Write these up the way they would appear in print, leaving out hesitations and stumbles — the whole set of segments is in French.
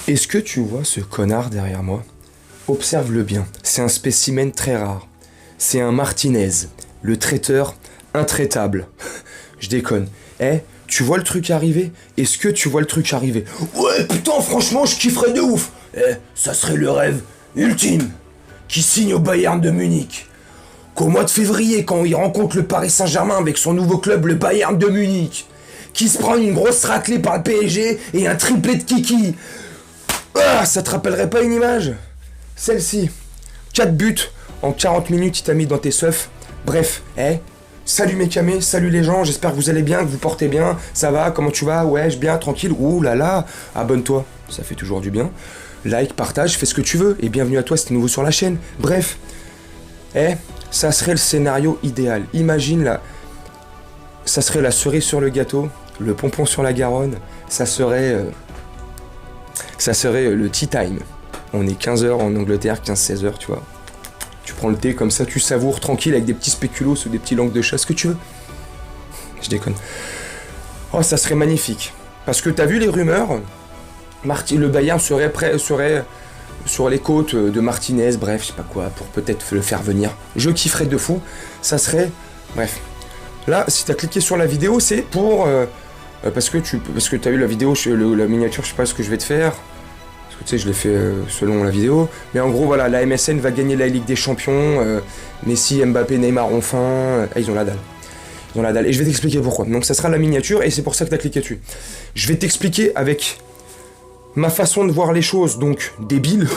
Est-ce que tu vois ce connard derrière moi? Observe-le bien, c'est un spécimen très rare. C'est un Martinez, le traiteur intraitable. Je déconne. Tu vois le truc arriver? Est-ce que tu vois le truc arriver? Ouais, putain, franchement, je kifferais de ouf. Ça serait le rêve ultime. Qui signe au Bayern de Munich. Qu'au mois de février, quand il rencontre le Paris Saint-Germain avec son nouveau club, le Bayern de Munich, qui se prend une grosse raclée par le PSG et un triplé de Kiki. Ah, ça te rappellerait pas une image? Celle-ci. 4 buts en 40 minutes, il t'a mis dans tes seufs. Bref, salut mes camés, salut les gens, j'espère que vous allez bien, que vous portez bien. Ça va, comment tu vas? Ouais, je bien, tranquille. Ouh là là, abonne-toi, ça fait toujours du bien. Like, partage, fais ce que tu veux. Et bienvenue à toi si t'es nouveau sur la chaîne. Bref, ça serait le scénario idéal. Imagine là, ça serait la cerise sur le gâteau, le pompon sur la Garonne. Ça serait le tea time. On est 15h en Angleterre, 15-16h, tu vois. Tu prends le thé comme ça, tu savoures tranquille avec des petits spéculoos ou des petits langues de chat, ce que tu veux. Je déconne. Oh, ça serait magnifique. Parce que t'as vu les rumeurs? Le Bayern serait sur les côtes de Martinez, bref, je sais pas quoi, pour peut-être le faire venir. Je kifferais de fou. Ça serait... Bref. Là, si t'as cliqué sur la vidéo, c'est pour... parce que t'as vu la vidéo, la miniature, je sais pas ce que je vais te faire. Parce que tu sais, je l'ai fait selon la vidéo. Mais en gros, voilà, la MSN va gagner la Ligue des Champions. Messi, Mbappé, Neymar ont faim. Ils ont la dalle. Ils ont la dalle. Et je vais t'expliquer pourquoi. Donc ça sera la miniature et c'est pour ça que t'as cliqué dessus. Je vais t'expliquer avec ma façon de voir les choses, donc débile.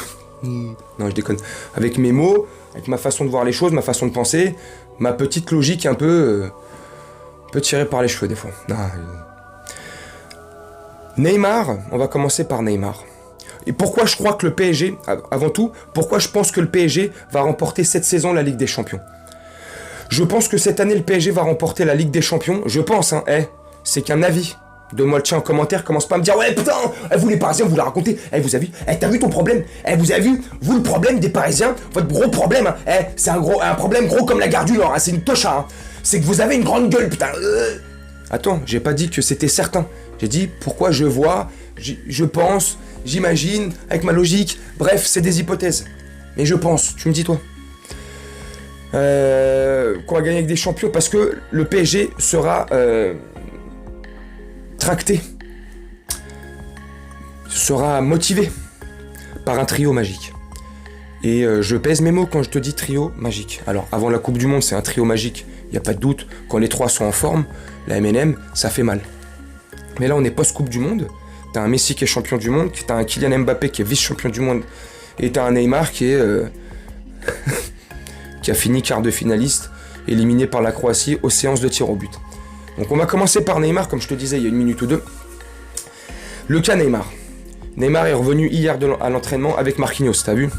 Non, je déconne. Avec mes mots, avec ma façon de voir les choses, ma façon de penser, ma petite logique un peu tirée par les cheveux des fois. Neymar, on va commencer par Neymar. Et pourquoi je crois que le PSG, avant tout, pourquoi je pense que le PSG va remporter cette saison la Ligue des Champions? Je pense que cette année, le PSG va remporter la Ligue des Champions. Je pense, c'est qu'un avis. Donne-moi le tien en commentaire, commence pas à me dire « Ouais, putain, vous les Parisiens, vous la racontez. Vous avez vu, t'as vu ton problème? Vous avez vu, vous, le problème des Parisiens, votre gros problème, c'est un problème gros comme la gare du Nord, c'est une tocha, c'est que vous avez une grande gueule, putain. Attends, j'ai pas dit que c'était certain. J'ai dit pourquoi je vois, je pense, j'imagine, avec ma logique. Bref, c'est des hypothèses. Mais je pense, tu me dis toi. Qu'on va gagner avec des champions parce que le PSG sera tracté, sera motivé par un trio magique. Et je pèse mes mots quand je te dis trio magique. Alors, avant la Coupe du Monde, c'est un trio magique, il n'y a pas de doute. Quand les trois sont en forme, la MNM, ça fait mal. Mais là, on est post-Coupe du Monde. T'as un Messi qui est champion du monde, t'as un Kylian Mbappé qui est vice-champion du monde, et t'as un Neymar qui est... qui a fini quart de finaliste, éliminé par la Croatie aux séances de tir au but. Donc on va commencer par Neymar, comme je te disais il y a une minute ou deux. Le cas Neymar. Neymar est revenu hier à l'entraînement avec Marquinhos, t'as vu?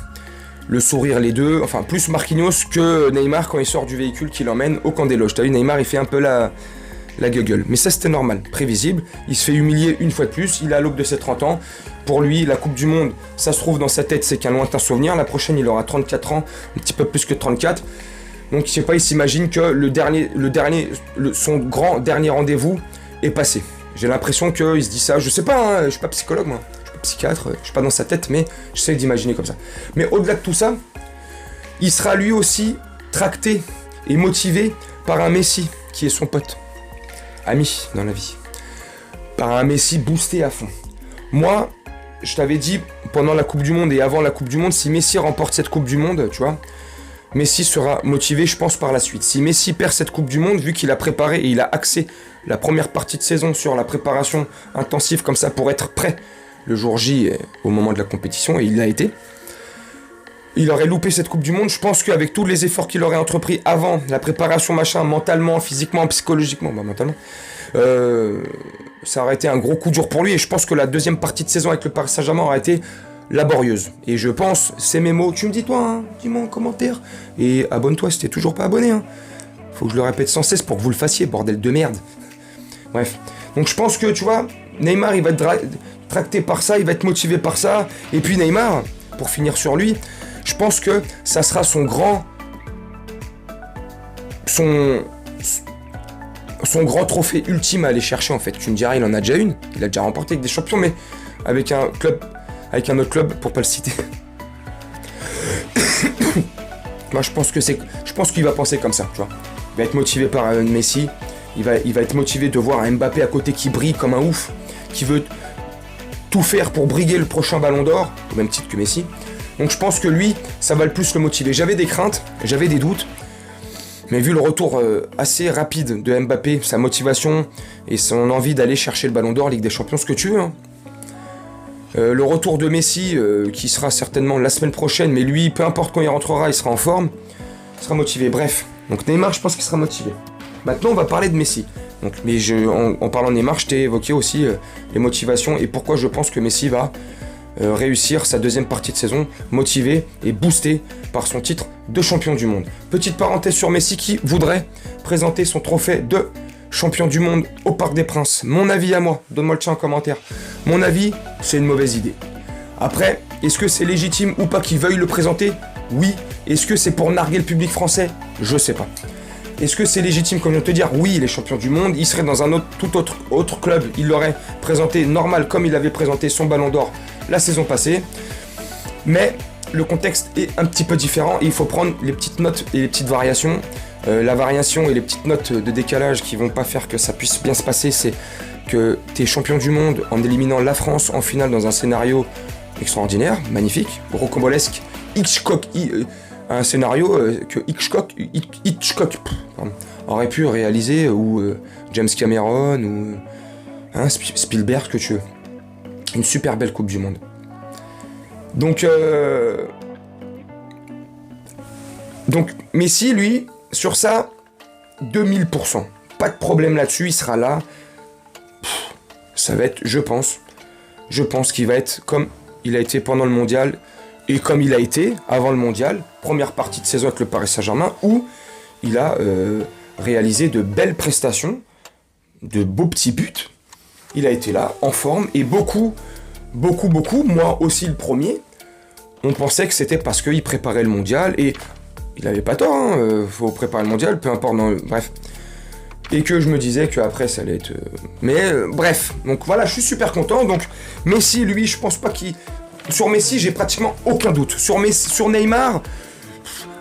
Le sourire les deux, enfin plus Marquinhos que Neymar quand il sort du véhicule qui l'emmène au camp des loges. T'as vu, Neymar il fait un peu la gueule. Mais ça c'était normal, prévisible. Il se fait humilier une fois de plus, il est à l'aube de ses 30 ans. Pour lui, la Coupe du Monde, ça se trouve dans sa tête, c'est qu'un lointain souvenir. La prochaine, il aura 34 ans, un petit peu plus que 34. Donc je sais pas, il s'imagine que son grand dernier rendez-vous est passé. J'ai l'impression qu'il se dit ça, je sais pas, je suis pas psychologue moi, je suis pas psychiatre, je suis pas dans sa tête, mais j'essaie d'imaginer comme ça. Mais au-delà de tout ça, il sera lui aussi tracté et motivé par un Messi qui est son pote, ami dans la vie, par un Messi boosté à fond. Moi, je t'avais dit pendant la Coupe du Monde et avant la Coupe du Monde, si Messi remporte cette Coupe du Monde, tu vois, Messi sera motivé, je pense, par la suite. Si Messi perd cette Coupe du Monde, vu qu'il a préparé et il a axé la première partie de saison sur la préparation intensive comme ça pour être prêt le jour J au moment de la compétition, et il l'a été, il aurait loupé cette Coupe du Monde. Je pense qu'avec tous les efforts qu'il aurait entrepris avant, la préparation, machin, mentalement, physiquement, psychologiquement, mentalement, ça aurait été un gros coup dur pour lui. Et je pense que la deuxième partie de saison avec le Paris Saint-Germain aurait été laborieuse. Et je pense, c'est mes mots, tu me dis toi, dis-moi en commentaire. Et abonne-toi si t'es toujours pas abonné. Faut que je le répète sans cesse pour que vous le fassiez, bordel de merde. Bref. Donc je pense que, tu vois, Neymar, il va être tracté par ça, il va être motivé par ça. Et puis Neymar, pour finir sur lui, je pense que ça sera son grand trophée ultime à aller chercher en fait. Tu me diras, il en a déjà une, il a déjà remporté avec des champions, mais avec un club avec un autre club, pour pas le citer. Moi, je pense qu'il va penser comme ça, tu vois. Il va être motivé par Messi. Il va être motivé de voir un Mbappé à côté qui brille comme un ouf, qui veut tout faire pour briguer le prochain Ballon d'Or, au même titre que Messi. Donc je pense que lui, ça va le plus le motiver. J'avais des craintes, j'avais des doutes, mais vu le retour assez rapide de Mbappé, sa motivation et son envie d'aller chercher le Ballon d'Or, Ligue des Champions, ce que tu veux, hein. Le retour de Messi, qui sera certainement la semaine prochaine, mais lui, peu importe quand il rentrera, il sera en forme, il sera motivé. Bref, donc Neymar, je pense qu'il sera motivé. Maintenant, on va parler de Messi. Donc, mais en parlant de Neymar, je t'ai évoqué aussi les motivations et pourquoi je pense que Messi va réussir sa deuxième partie de saison, motivé et boosté par son titre de champion du monde. Petite parenthèse sur Messi qui voudrait présenter son trophée de champion du monde au Parc des Princes. Mon avis à moi, donne-moi le tien en commentaire. Mon avis, c'est une mauvaise idée. Après, est-ce que c'est légitime ou pas qu'il veuille le présenter? Oui. Est-ce que c'est pour narguer le public français? Je sais pas. Est-ce que c'est légitime, comme je viens de te dire? Oui, il est champion du monde, il serait dans un tout autre club, il l'aurait présenté normal comme il avait présenté son Ballon d'Or la saison passée. Mais le contexte est un petit peu différent et il faut prendre les petites notes et les petites variations. La variation et les petites notes de décalage qui vont pas faire que ça puisse bien se passer, c'est que tu es champion du monde en éliminant la France en finale dans un scénario extraordinaire, magnifique, rocambolesque, un scénario que Hitchcock aurait pu réaliser, ou James Cameron, ou Spielberg, que tu veux. Une super belle Coupe du Monde. Donc Messi, lui, sur ça, 2000%. Pas de problème là-dessus, il sera là. Ça va être, je pense qu'il va être comme il a été pendant le mondial, et comme il a été avant le mondial, première partie de saison avec le Paris Saint-Germain, où il a réalisé de belles prestations, de beaux petits buts. Il a été là, en forme, et beaucoup, moi aussi le premier, on pensait que c'était parce qu'il préparait le mondial, et il avait pas tort, hein, faut préparer le mondial, peu importe, bref. Et que je me disais qu'après ça allait être... bref, donc voilà, je suis super content. Donc Messi, lui, je pense pas qu'il... Sur Messi, j'ai pratiquement aucun doute. Sur Neymar,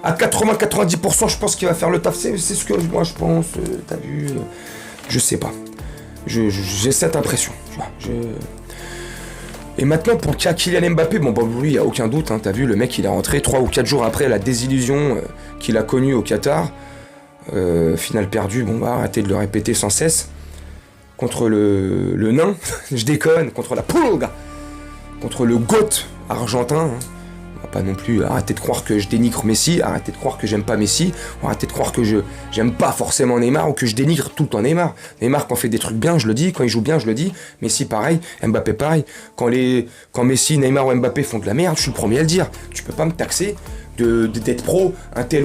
à 80-90%, je pense qu'il va faire le taf. C'est ce que moi je pense, t'as vu... je sais pas. J'ai cette impression. Et maintenant, pour Kylian Mbappé, bon, lui, il n'y a aucun doute, hein, t'as vu, le mec, il est rentré 3 ou 4 jours après la désillusion qu'il a connue au Qatar. Finale perdue, bon, bah, arrêtez de le répéter sans cesse. Contre le nain, je déconne, contre la Pulga, contre le GOAT argentin. Hein. On va pas non plus arrêter de croire que je dénigre Messi, arrêter de croire que j'aime pas Messi, arrêter de croire que j'aime pas forcément Neymar ou que je dénigre tout le temps Neymar. Neymar, quand il fait des trucs bien, je le dis, quand il joue bien, je le dis. Messi, pareil, Mbappé, pareil. Quand Messi, Neymar ou Mbappé font de la merde, je suis le premier à le dire. Tu peux pas me taxer d'être pro, un tel,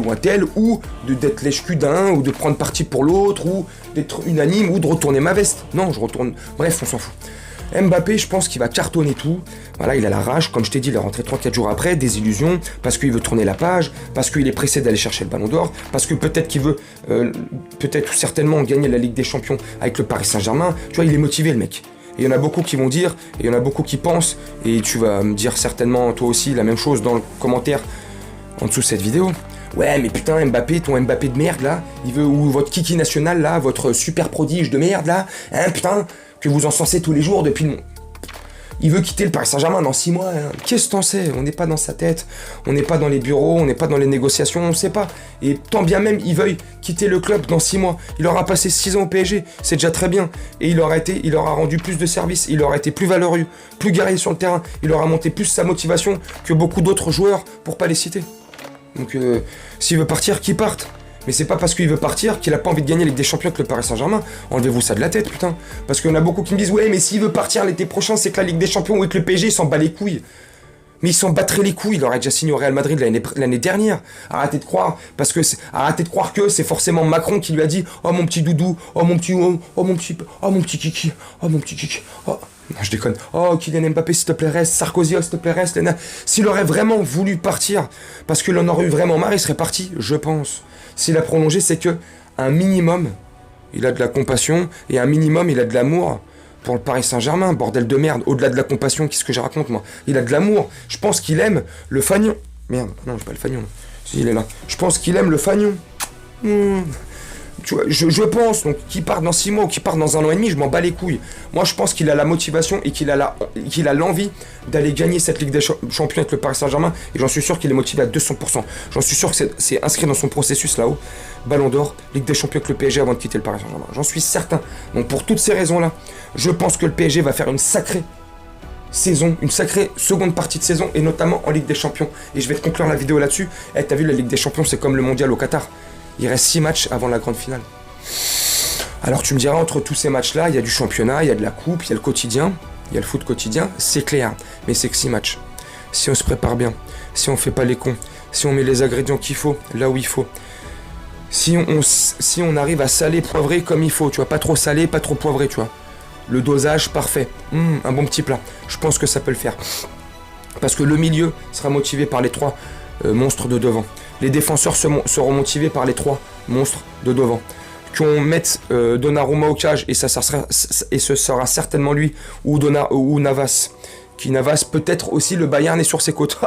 ou d'être lèche-cul d'un, ou de prendre parti pour l'autre, ou d'être unanime, ou de retourner ma veste. Non, je retourne... Bref, on s'en fout. Mbappé, je pense qu'il va cartonner tout. Voilà, il a la rage, comme je t'ai dit, il est rentré 3-4 jours après, des illusions, parce qu'il veut tourner la page, parce qu'il est pressé d'aller chercher le Ballon d'Or, parce que peut-être qu'il veut, peut-être ou certainement gagner la Ligue des Champions avec le Paris Saint-Germain. Tu vois, il est motivé, le mec. Et il y en a beaucoup qui vont dire, et il y en a beaucoup qui pensent, et tu vas me dire certainement toi aussi la même chose dans le commentaire en dessous de cette vidéo. Ouais, mais putain, Mbappé, ton Mbappé de merde là, il veut, ou votre kiki national là, votre super prodige de merde là, hein, putain, que vous encensez tous les jours depuis le... Il veut quitter le Paris Saint-Germain dans 6 mois. Hein. Qu'est-ce que t'en sais? On n'est pas dans sa tête, on n'est pas dans les bureaux, on n'est pas dans les négociations, on ne sait pas. Et tant bien même, il veuille quitter le club dans 6 mois. Il aura passé 6 ans au PSG, c'est déjà très bien. Et il aura rendu plus de services, il aura été plus valeureux, plus guerrier sur le terrain, il aura monté plus sa motivation que beaucoup d'autres joueurs, pour pas les citer. Donc s'il veut partir, qu'il parte. Mais c'est pas parce qu'il veut partir qu'il a pas envie de gagner la Ligue des Champions avec le Paris Saint-Germain. Enlevez-vous ça de la tête, putain. Parce qu'il y en a beaucoup qui me disent, ouais, mais s'il veut partir l'été prochain, c'est que la Ligue des Champions ou avec le PSG, il s'en bat les couilles. Mais il s'en battrait les couilles, il aurait déjà signé au Real Madrid l'année dernière. Arrêtez de croire, arrêtez de croire que c'est forcément Macron qui lui a dit, oh mon petit doudou, oh mon petit kiki, oh mon petit kiki, oh... Non, je déconne. Oh, Kylian Mbappé, s'il te plaît, reste. Sarkozy, s'il te plaît, reste. S'il aurait vraiment voulu partir, parce qu'il en aurait eu vraiment marre, il serait parti, je pense. S'il a prolongé, c'est que un minimum, il a de la compassion, et un minimum, il a de l'amour pour le Paris Saint-Germain, bordel de merde, au-delà de la compassion, qu'est-ce que je raconte moi? Il a de l'amour, je pense qu'il aime le fagnon. Merde, non, j'ai pas le fagnon. Si, il est là. Je pense qu'il aime le fagnon. Tu vois, je pense, donc qu'il part dans 6 mois ou qu'il part dans 1 an et demi, je m'en bats les couilles. Moi, je pense qu'il a la motivation et qu'il a l'envie d'aller gagner cette Ligue des Champions avec le Paris Saint-Germain. Et j'en suis sûr qu'il est motivé à 200%. J'en suis sûr que c'est inscrit dans son processus là-haut. Ballon d'Or, Ligue des Champions avec le PSG avant de quitter le Paris Saint-Germain. J'en suis certain. Donc pour toutes ces raisons-là, je pense que le PSG va faire une sacrée saison, une sacrée seconde partie de saison, et notamment en Ligue des Champions. Et je vais te conclure la vidéo là-dessus. T'as vu, la Ligue des Champions, c'est comme le mondial au Qatar. Il reste 6 matchs avant la grande finale. Alors tu me diras, entre tous ces matchs-là, il y a du championnat, il y a de la coupe, il y a le quotidien, il y a le foot quotidien, c'est clair. Mais c'est que 6 matchs. Si on se prépare bien, si on fait pas les cons, si on met les ingrédients qu'il faut, là où il faut, si on arrive à saler, poivrer comme il faut, tu vois, pas trop salé, pas trop poivré, tu vois. Le dosage parfait, un bon petit plat, je pense que ça peut le faire. Parce que le milieu sera motivé par les 3 monstres de devant. Les défenseurs seront motivés par les 3 monstres de devant. Qu'on mette Donnarumma au cage, et ce sera certainement lui, ou Navas. Qui Navas, peut-être aussi le Bayern est sur ses côtes.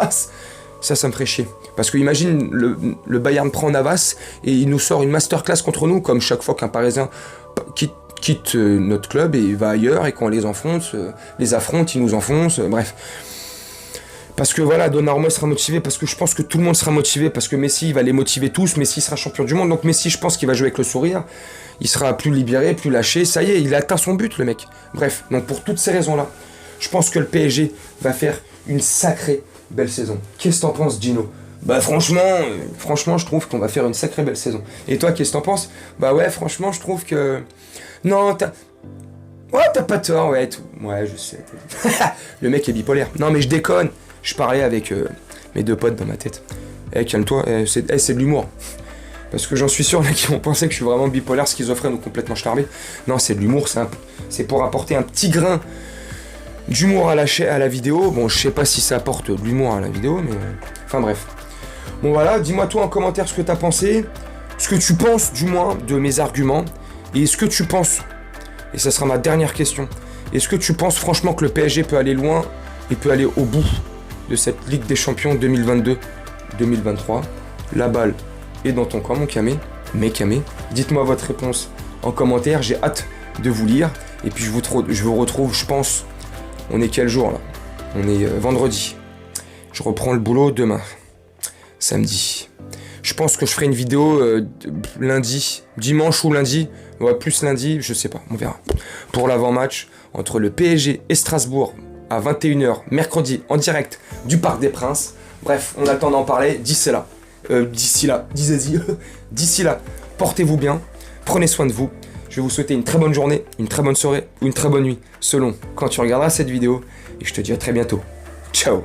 Ça me ferait chier. Parce que imagine, le Bayern prend Navas et il nous sort une masterclass contre nous, comme chaque fois qu'un Parisien quitte notre club et va ailleurs, et qu'on les affronte, ils nous enfoncent, bref. Parce que voilà, Donnarumma sera motivé, parce que je pense que tout le monde sera motivé, parce que Messi, il va les motiver tous, Messi sera champion du monde, donc Messi, je pense qu'il va jouer avec le sourire, il sera plus libéré, plus lâché, ça y est, il a atteint son but, le mec. Bref, donc pour toutes ces raisons-là, je pense que le PSG va faire une sacrée belle saison. Qu'est-ce que t'en penses, Gino? Bah franchement, je trouve qu'on va faire une sacrée belle saison. Et toi, qu'est-ce que t'en penses? Bah ouais, franchement, je trouve que... Non, t'as pas tort, ouais, tout. Ouais, je sais. Le mec est bipolaire. Non, mais je déconne. Je parlais avec mes 2 potes dans ma tête. Calme-toi, c'est de l'humour. Parce que j'en suis sûr, là, qui vont penser que je suis vraiment bipolaire, schizophrène ou complètement charmé. Non, c'est de l'humour, c'est pour apporter un petit grain d'humour à la vidéo. Bon, je sais pas si ça apporte de l'humour à la vidéo, mais... Enfin bref. Bon voilà, dis-moi toi en commentaire ce que t'as pensé, ce que tu penses du moins de mes arguments, et est-ce que tu penses, et ça sera ma dernière question, est-ce que tu penses franchement que le PSG peut aller loin et peut aller au bout de cette Ligue des Champions 2022-2023? La balle est dans ton camp, mon camé, mes camés. Dites-moi votre réponse en commentaire, j'ai hâte de vous lire, et puis je vous retrouve, je pense, on est quel jour là? On est vendredi. Je reprends le boulot demain, samedi. Je pense que je ferai une vidéo lundi, dimanche ou lundi, ouais, plus lundi, je sais pas, on verra. Pour l'avant-match entre le PSG et Strasbourg à 21h, mercredi, en direct du Parc des Princes. Bref, on a le temps d'en parler d'ici là, portez-vous bien, prenez soin de vous. Je vais vous souhaiter une très bonne journée, une très bonne soirée ou une très bonne nuit, selon quand tu regarderas cette vidéo. Et je te dis à très bientôt. Ciao.